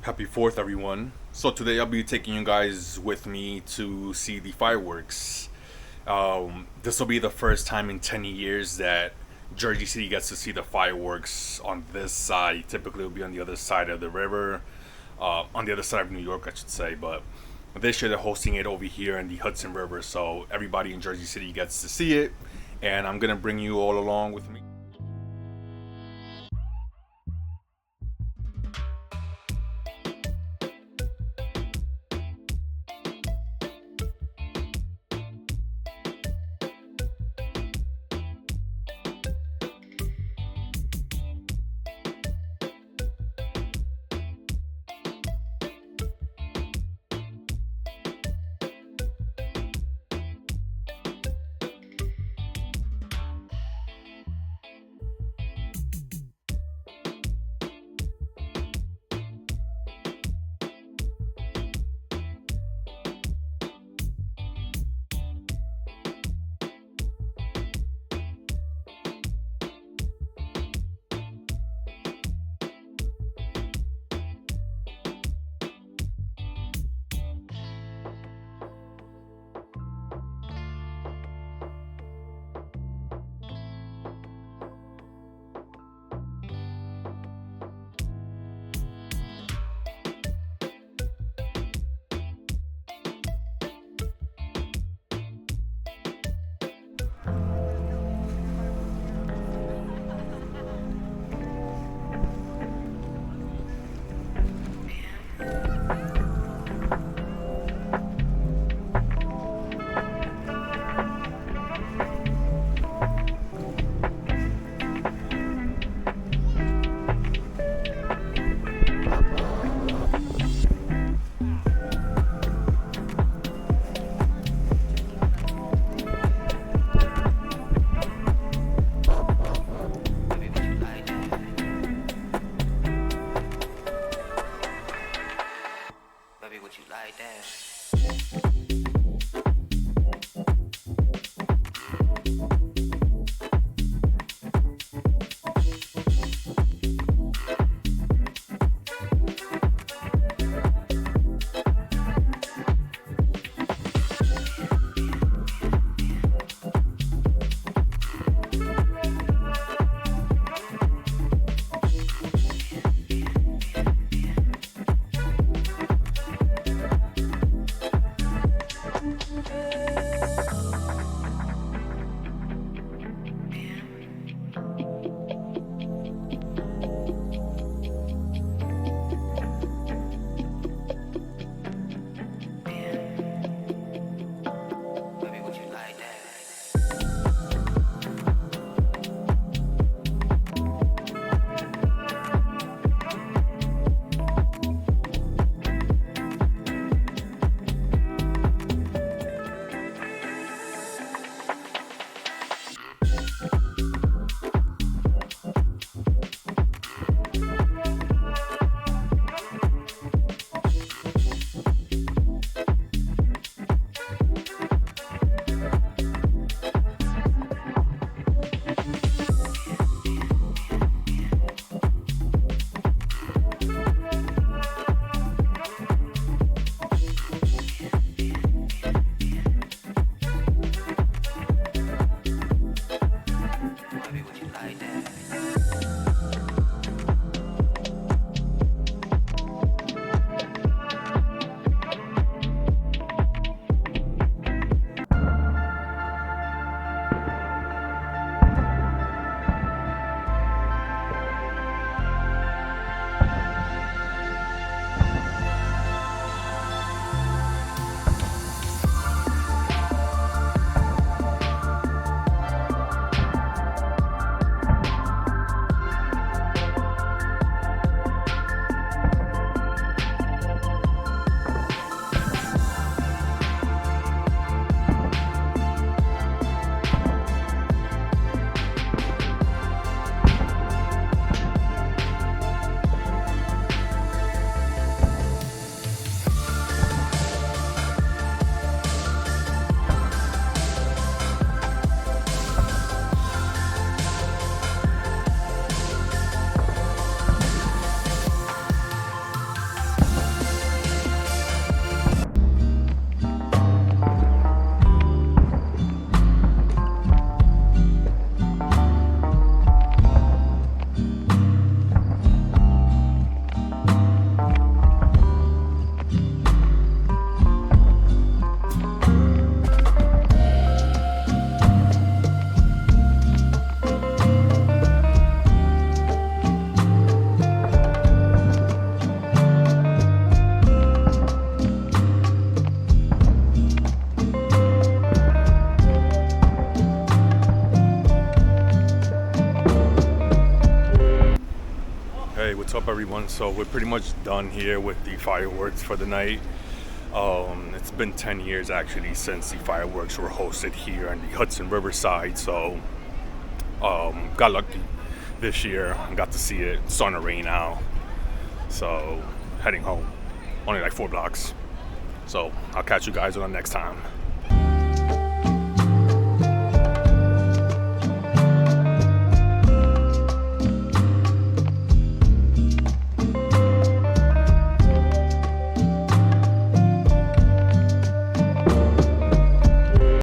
Happy 4th, everyone. So, today I'll be taking you guys with me to see the fireworks. This will be the first time in 10 years that Jersey City gets to see the fireworks on this side. Typically, it'll be on the other side of the river, on the other side of New York, I should say. But this year, they're hosting it over here in the Hudson River, so everybody in Jersey City gets to see it. And I'm going to bring you all along with me. Would you lie down? everyone. So we're pretty much done here with the fireworks for the night. It's been 10 years actually since the fireworks were hosted here on the Hudson River side. So got lucky this year and got to see it. It's starting to rain now. So heading home. Only like 4 blocks. So I'll catch you guys on the next time.